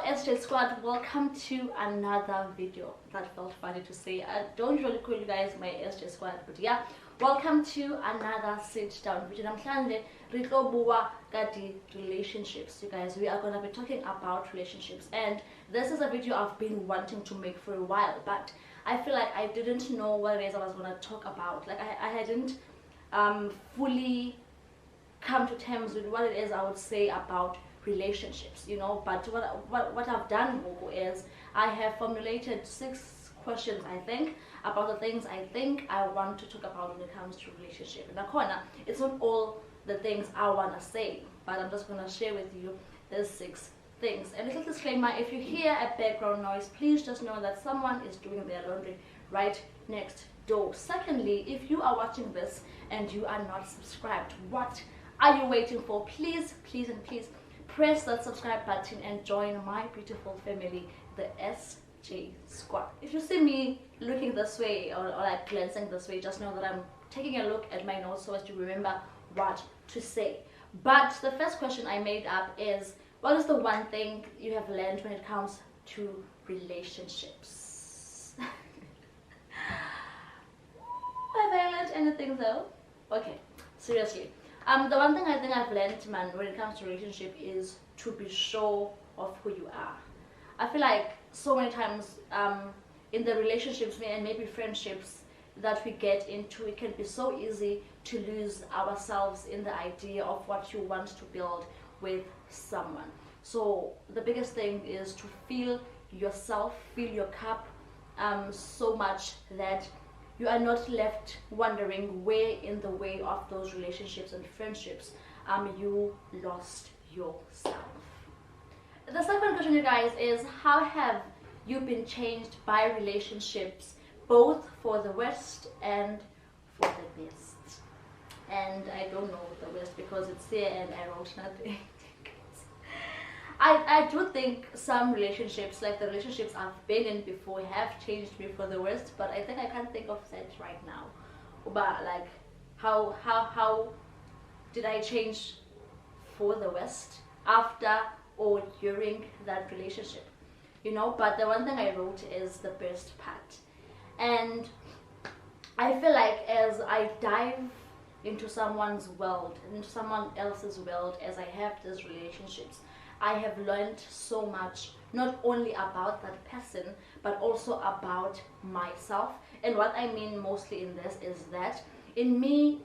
SJ Squad, welcome to another video. That felt funny to say. I don't really call you guys my SJ Squad, but yeah, welcome to another sit down video. Namhlanje ritlobuwa kadi relationships. You guys, we are gonna be talking about relationships, and this is a video I've been wanting to make for a while, but I feel like I didn't know what it is I was gonna talk about. Like I hadn't fully come to terms with what it is I would say about relationships, you know. But what I've done is I have formulated 6 questions, I think, about the things I think I want to talk about when it comes to relationship. And it's not all the things I want to say, but I'm just going to share with you these 6 things. And a little disclaimer, if you hear a background noise, please just know that someone is doing their laundry right next door. Secondly, if you are watching this and you are not subscribed, what are you waiting for? Please and please press that subscribe button and join my beautiful family, the SJ Squad. If you see me looking this way or like glancing this way, just know that I'm taking a look at my notes so as to remember what to say. But the first question I made up is, what is the one thing you have learned when it comes to relationships? Have I learned anything though? Okay, seriously. The one thing I think I've learned, man, when it comes to relationship is to be sure of who you are. I feel like so many times in the relationships and maybe friendships that we get into, it can be so easy to lose ourselves in the idea of what you want to build with someone. So the biggest thing is to fill yourself, fill your cup so much that you are not left wondering where in the way of those relationships and friendships you lost yourself. The second question, you guys, is how have you been changed by relationships, both for the worst and for the best? And I don't know the worst because it's here and I wrote nothing. I do think some relationships, like the relationships I've been in before, have changed me for the worst, but I think I can't think of that right now. But like, how did I change for the worst after or during that relationship? You know, but the one thing I wrote is the best part. And I feel like as I dive into someone's world, into someone else's world, as I have these relationships, I have learned so much, not only about that person, but also about myself. And what I mean mostly in this is that in me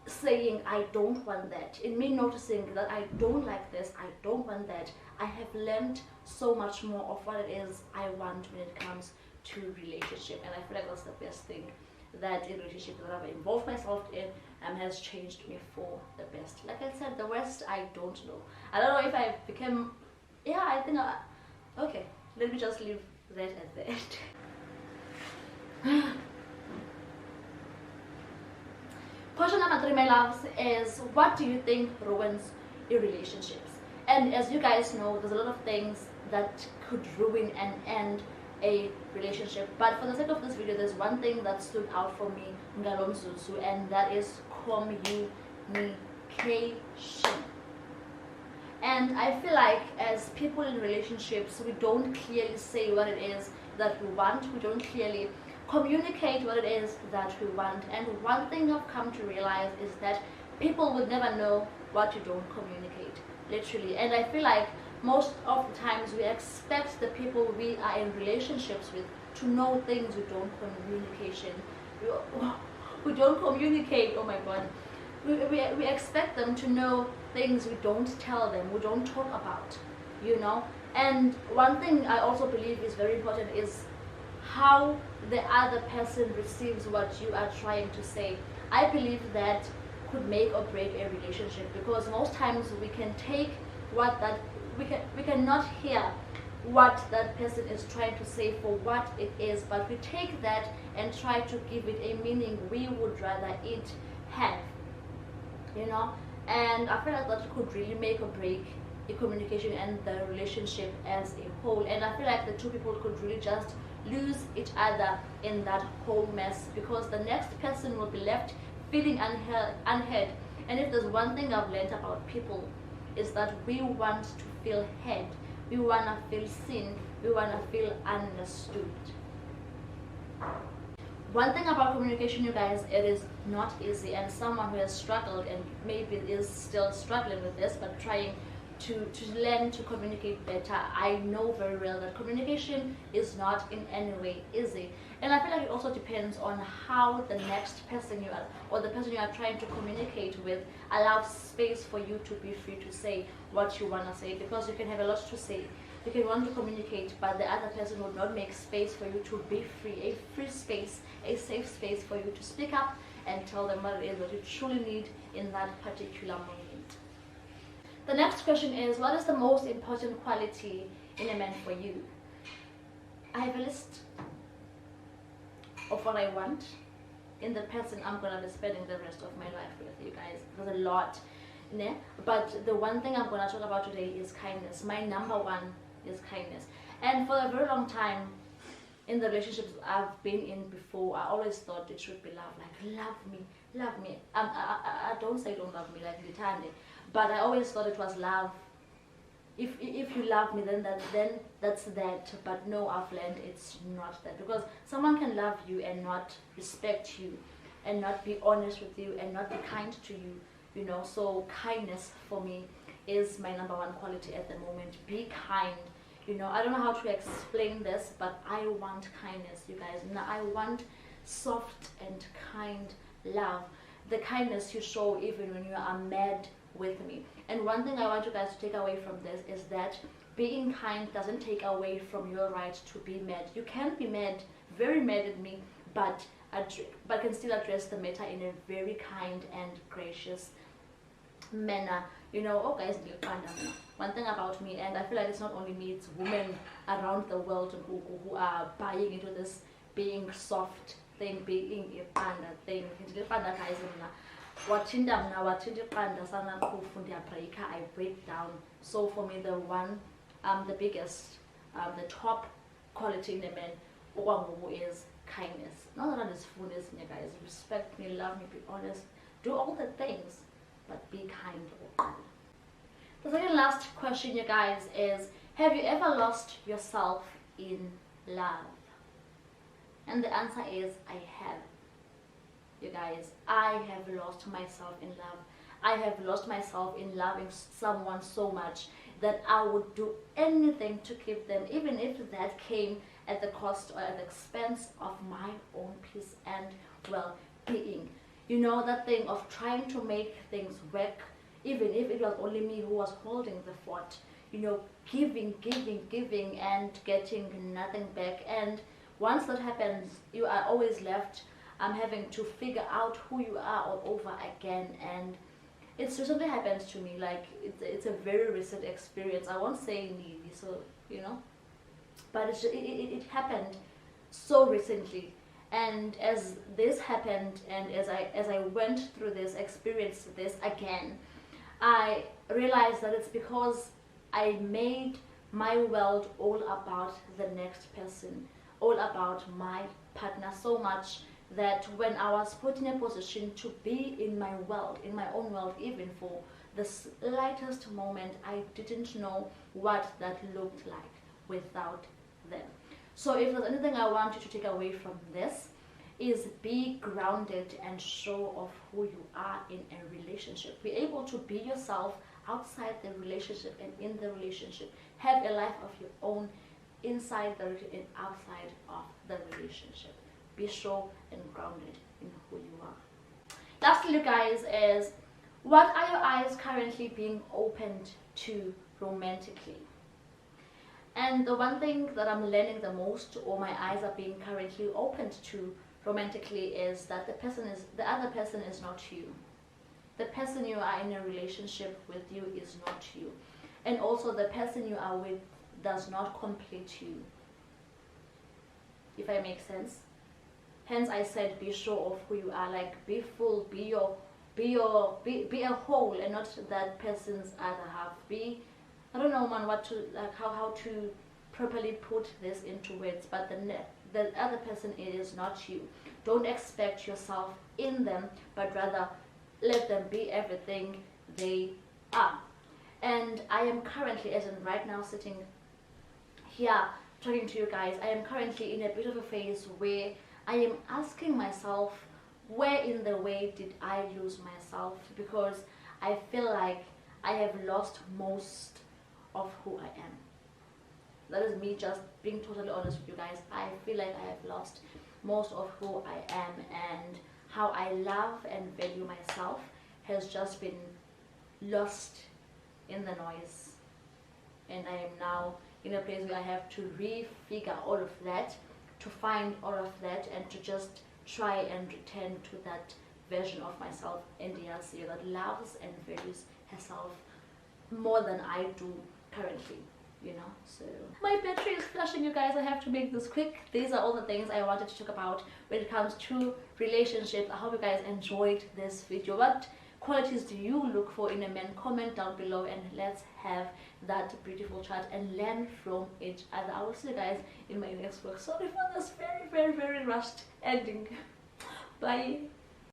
saying I don't want that, in me noticing that I don't like this, I don't want that, I have learned so much more of what it is I want when it comes to relationship. And I feel like that's the best thing, that in relationship that I've involved myself in has changed me for the best. Like I said, the worst, I don't know. I don't know if I became, yeah, I think okay, let me just leave that at that. Question number 3, my loves, is what do you think ruins your relationships? And as you guys know, there's a lot of things that could ruin and end a relationship, but for the sake of this video, there's one thing that stood out for me, and that is communication. And I feel like as people in relationships, we don't clearly say what it is that we want, we don't clearly communicate what it is that we want. And one thing I've come to realize is that people would never know what you don't communicate, literally. And I feel like most of the times we expect the people we are in relationships with to know things we don't we don't communicate. Oh my god, we expect them to know things we don't tell them, we don't talk about, you know. And one thing I also believe is very important is how the other person receives what you are trying to say. I believe that could make or break a relationship, because most times we can take what that we cannot hear what that person is trying to say for what it is, but we take that and try to give it a meaning we would rather it have, you know. And I feel like that could really make or break a communication and the relationship as a whole. And I feel like the two people could really just lose each other in that whole mess, because the next person will be left feeling unheard. And if there's one thing I've learned about people, is that we want to feel heard. We want to feel seen. We want to feel understood. One thing about communication, you guys, it is not easy, and someone who has struggled and maybe is still struggling with this but trying to learn to communicate better, I know very well that communication is not in any way easy. And I feel like it also depends on how the next person you are, or the person you are trying to communicate with, allows space for you to be free to say what you want to say, because you can have a lot to say. You can want to communicate, but the other person would not make space for you to be free, a free space, a safe space for you to speak up and tell them what it is that you truly need in that particular moment. The next question is, what is the most important quality in a man for you? I have a list of what I want in the person I'm going to be spending the rest of my life with, you guys. There's a lot, but the one thing I'm going to talk about today is kindness. My number one is kindness. And for a very long time, in the relationships I've been in before, I always thought it should be love. Like, love me, love me. I don't say don't love me like Litani, but I always thought it was love. If you love me, then that's that. But no, I've learned it's not that, because someone can love you and not respect you, and not be honest with you, and not be kind to you. You know, so kindness for me is my number one quality at the moment. Be kind. You know, I don't know how to explain this, but I want kindness, you guys. Now, I want soft and kind love. The kindness you show even when you are mad with me. And one thing I want you guys to take away from this is that being kind doesn't take away from your right to be mad. You can be mad, very mad at me, but can still address the matter in a very kind and gracious manner. You know, oh guys, one thing about me, and I feel like it's not only me, it's women around the world who are buying into this being soft thing, being a panda thing. I break down. So for me, the biggest, the top quality in a man is kindness. Not that it's fullness, you guys. Respect me, love me, be honest, do all the things, but be kind. The second last question, you guys, is, have you ever lost yourself in love? And the answer is, I have. You guys, I have lost myself in love. I have lost myself in loving someone so much that I would do anything to keep them, even if that came at the cost or at the expense of my own peace and well-being. You know, that thing of trying to make things work, even if it was only me who was holding the fort. You know, giving and getting nothing back. And once that happens, you are always left having to figure out who you are all over again. And it's recently happened to me. Like, it's a very recent experience. I won't say nearly, so you know, but it happened so recently. And as this happened, and as I went through this, experienced this again, I realized that it's because I made my world all about the next person, all about my partner, so much that when I was put in a position to be in my world, in my own world, even for the slightest moment, I didn't know what that looked like without them. So if there's anything I want you to take away from this, is be grounded and show off who you are in a relationship. Be able to be yourself outside the relationship and in the relationship. Have a life of your own inside the and outside of the relationship. Be sure and grounded in who you are. Lastly, you guys, is, what are your eyes currently being opened to romantically? And the one thing that I'm learning the most, or my eyes are being currently opened to romantically, is that the other person is not you. The person you are in a relationship with you is not you. And also the person you are with does not complete you. If I make sense. Hence I said, be sure of who you are. Like, be full, be a whole, and not that person's other half. I don't know, man, how to properly put this into words, but the other person is not you. Don't expect yourself in them, but rather let them be everything they are. And I am currently, as in right now, sitting here talking to you guys. I am currently in a bit of a phase where I am asking myself, where in the way did I lose myself? Because I feel like I have lost most of who I am. That is me just being totally honest with you guys. I feel like I have lost most of who I am, and how I love and value myself has just been lost in the noise. And I am now in a place where I have to refigure all of that, to find all of that, and to just try and return to that version of myself in DRC that loves and values herself more than I do currently, you know. So my battery is flashing, you guys. I have to make this quick. These are all the things I wanted to talk about when it comes to relationships. I hope you guys enjoyed this video. What qualities do you look for in a man? Comment down below and let's have that beautiful chat and learn from each other. I will see you guys in my next vlog. Sorry for this very rushed ending. Bye.